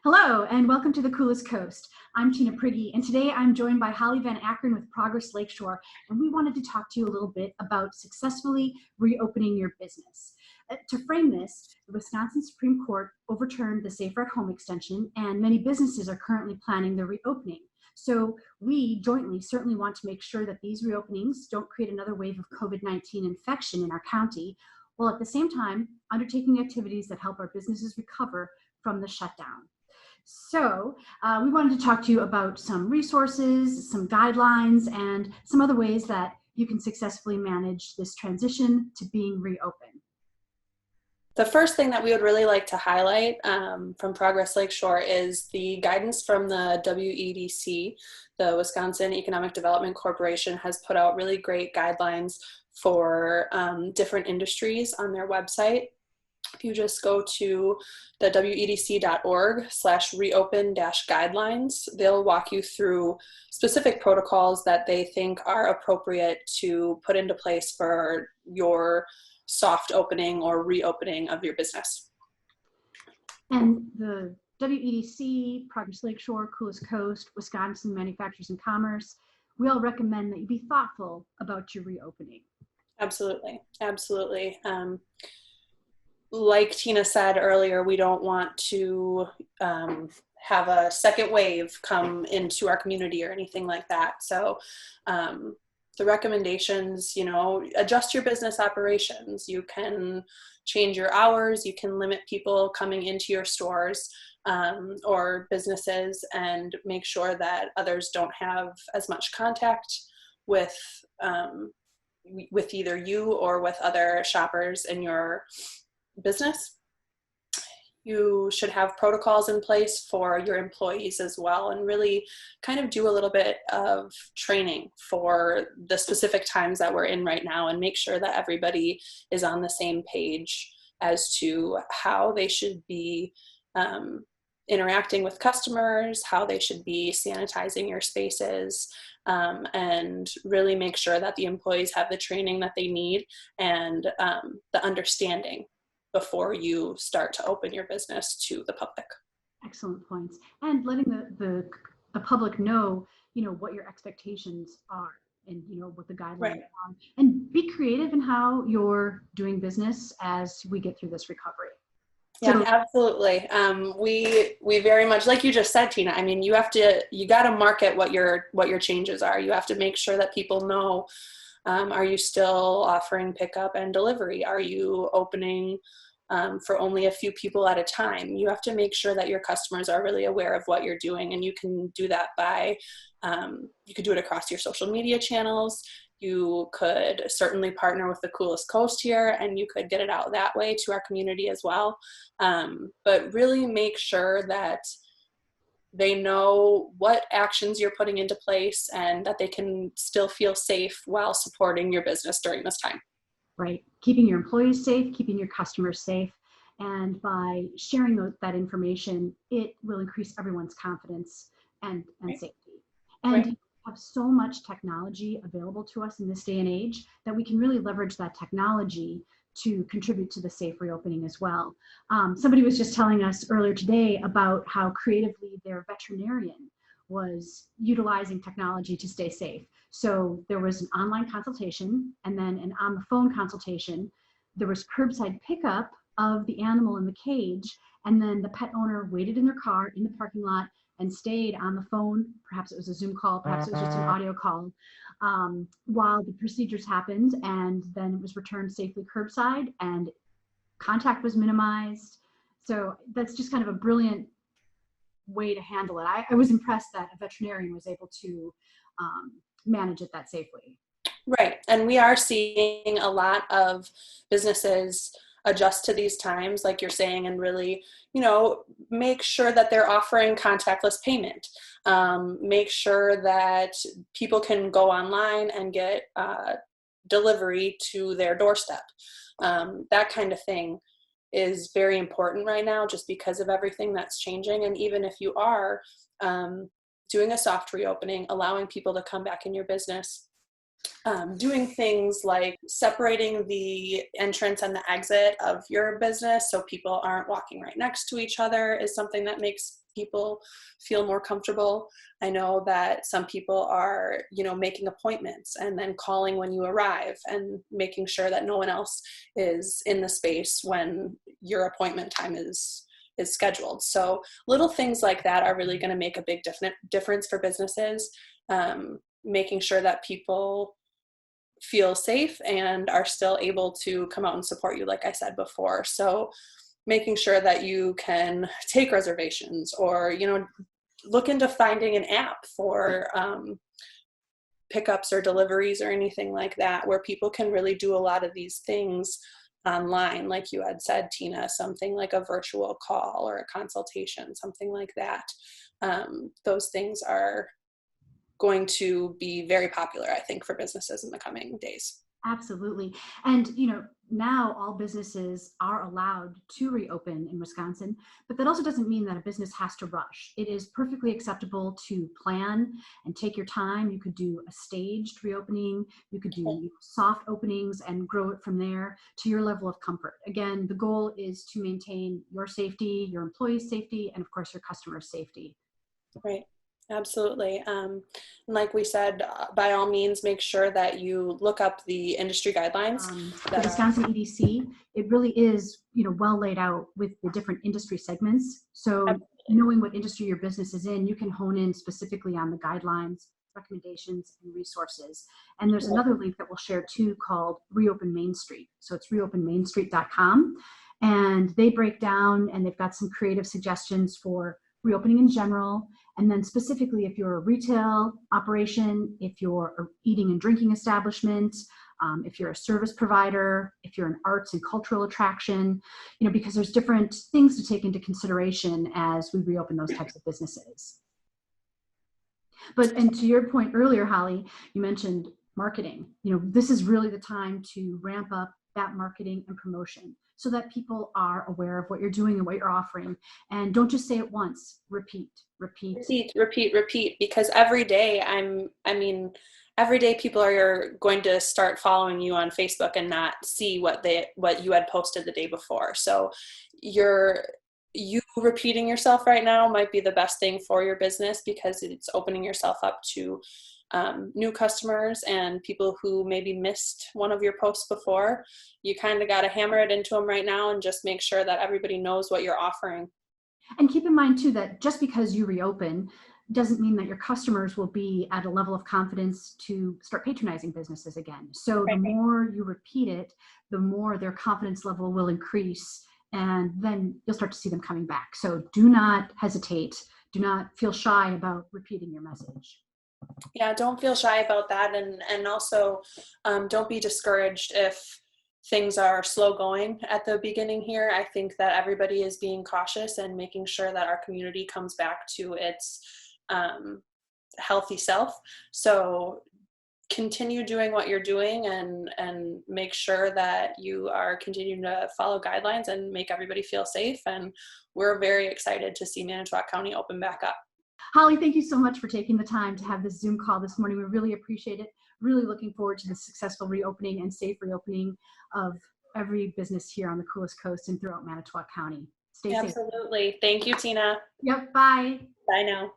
Hello, and welcome to the Coolest Coast. I'm Tina Prigge, and today I'm joined by VanAkkeren with Progress Lakeshore, and we wanted to talk to you a little bit about successfully reopening your business. To frame this, the Wisconsin Supreme Court overturned the Safer at Home extension, and many businesses are currently planning their reopening. So we jointly certainly want to make sure that these reopenings don't create another wave of COVID-19 infection in our county, while at the same time undertaking activities that help our businesses recover from the shutdown. So we wanted to talk to you about some resources, some guidelines, and some other ways that you can successfully manage this transition to being reopened. The first thing that we would really like to highlight from Progress Lakeshore is the guidance from the WEDC. The Wisconsin Economic Development Corporation has put out really great guidelines for different industries on their website. If you just go to the wedc.org/reopen-guidelines, they'll walk you through specific protocols that they think are appropriate to put into place for your soft opening or reopening of your business. And the WEDC, Progress Lakeshore, Coolest Coast, Wisconsin Manufacturers and Commerce, we all recommend that you be thoughtful about your reopening. Absolutely, absolutely. Like Tina said earlier, we don't want to have a second wave come into our community or anything like that. So the recommendations, adjust your business operations. You can change your hours. You can limit people coming into your stores or businesses and make sure that others don't have as much contact with either you or with other shoppers in your business. You should have protocols in place for your employees as well, and really kind of do a little bit of training for the specific times that we're in right now, and make sure that everybody is on the same page as to how they should be interacting with customers, how they should be sanitizing your spaces, and really make sure that the employees have the training that they need and the understanding before you start to open your business to the public. Excellent points. And letting the public know, what your expectations are and, what the guidelines are. And be creative in how you're doing business as we get through this recovery. Yeah, absolutely. We very much, like you just said, Tina, I mean, you got to market what your changes are. You have to make sure that people know, are you still offering pickup and delivery? Are you opening for only a few people at a time? You have to make sure that your customers are really aware of what you're doing, and you can do that by, you could do it across your social media channels. You could certainly partner with the Coolest Coast here, and you could get it out that way to our community as well. But really make sure that they know what actions you're putting into place and that they can still feel safe while supporting your business during this time. Right. Keeping your employees safe, keeping your customers safe. And by sharing that information, it will increase everyone's confidence and safety. And we have so much technology available to us in this day and age that we can really leverage that technology to contribute to the safe reopening as well. Somebody was just telling us earlier today about how creatively their veterinarian was utilizing technology to stay safe. So there was an online consultation and then an on the phone consultation. There was curbside pickup of the animal in the cage, and then the pet owner waited in their car in the parking lot and stayed on the phone. Perhaps it was a Zoom call, perhaps it was just an audio call, while the procedures happened, and then it was returned safely curbside and contact was minimized. So that's just kind of a brilliant way to handle it. I was impressed that a veterinarian was able to manage it that safely. Right. And we are seeing a lot of businesses adjust to these times, like you're saying, and really, make sure that they're offering contactless payment. Make sure that people can go online and get delivery to their doorstep. That kind of thing is very important right now, just because of everything that's changing. And even if you are doing a soft reopening, allowing people to come back in your business, Doing things like separating the entrance and the exit of your business so people aren't walking right next to each other is something that makes people feel more comfortable. I know that some people are, making appointments and then calling when you arrive and making sure that no one else is in the space when your appointment time is scheduled. So little things like that are really going to make a big difference for businesses, making sure that people feel safe and are still able to come out and support you, like I said before. So making sure that you can take reservations or, look into finding an app for pickups or deliveries or anything like that, where people can really do a lot of these things online, like you had said, Tina, something like a virtual call or a consultation, something like that. Those things are going to be very popular, I think, for businesses in the coming days. Absolutely. And, now all businesses are allowed to reopen in Wisconsin, but that also doesn't mean that a business has to rush. It is perfectly acceptable to plan and take your time. You could do a staged reopening. You could do soft openings and grow it from there to your level of comfort. Again, the goal is to maintain your safety, your employees' safety, and of course, your customers' safety. Right. Absolutely. Like we said, by all means, make sure that you look up the industry guidelines. The Wisconsin EDC, it really is, well laid out with the different industry segments. So knowing what industry your business is in, you can hone in specifically on the guidelines, recommendations, and resources. And there's another link that we'll share too called Reopen Mainstreet. So it's reopenmainstreet.com. And they break down and they've got some creative suggestions for reopening in general. And then specifically, if you're a retail operation, if you're an eating and drinking establishment, if you're a service provider, if you're an arts and cultural attraction, because there's different things to take into consideration as we reopen those types of businesses. And to your point earlier, Holly, you mentioned marketing. This is really the time to ramp up that marketing and promotion so that people are aware of what you're doing and what you're offering. And don't just say it once, repeat. Because every day every day people are going to start following you on Facebook and not see what you had posted the day before. So you repeating yourself right now might be the best thing for your business, because it's opening yourself up to new customers and people who maybe missed one of your posts before. You kind of got to hammer it into them right now and just make sure that everybody knows what you're offering. And keep in mind too that just because you reopen doesn't mean that your customers will be at a level of confidence to start patronizing businesses again. So the more you repeat it, the more their confidence level will increase, and then you'll start to see them coming back. So do not hesitate. Do not feel shy about repeating your message. Yeah, don't feel shy about that. And also don't be discouraged if things are slow going at the beginning here. I think that everybody is being cautious and making sure that our community comes back to its healthy self. So continue doing what you're doing and make sure that you are continuing to follow guidelines and make everybody feel safe. And we're very excited to see Manitowoc County open back up. Holly, thank you so much for taking the time to have this Zoom call this morning. We really appreciate it. Really looking forward to the successful reopening and safe reopening of every business here on the coolest coast and throughout Manitowoc County. Stay safe. Absolutely. Thank you, Tina. Yep. Bye. Bye now.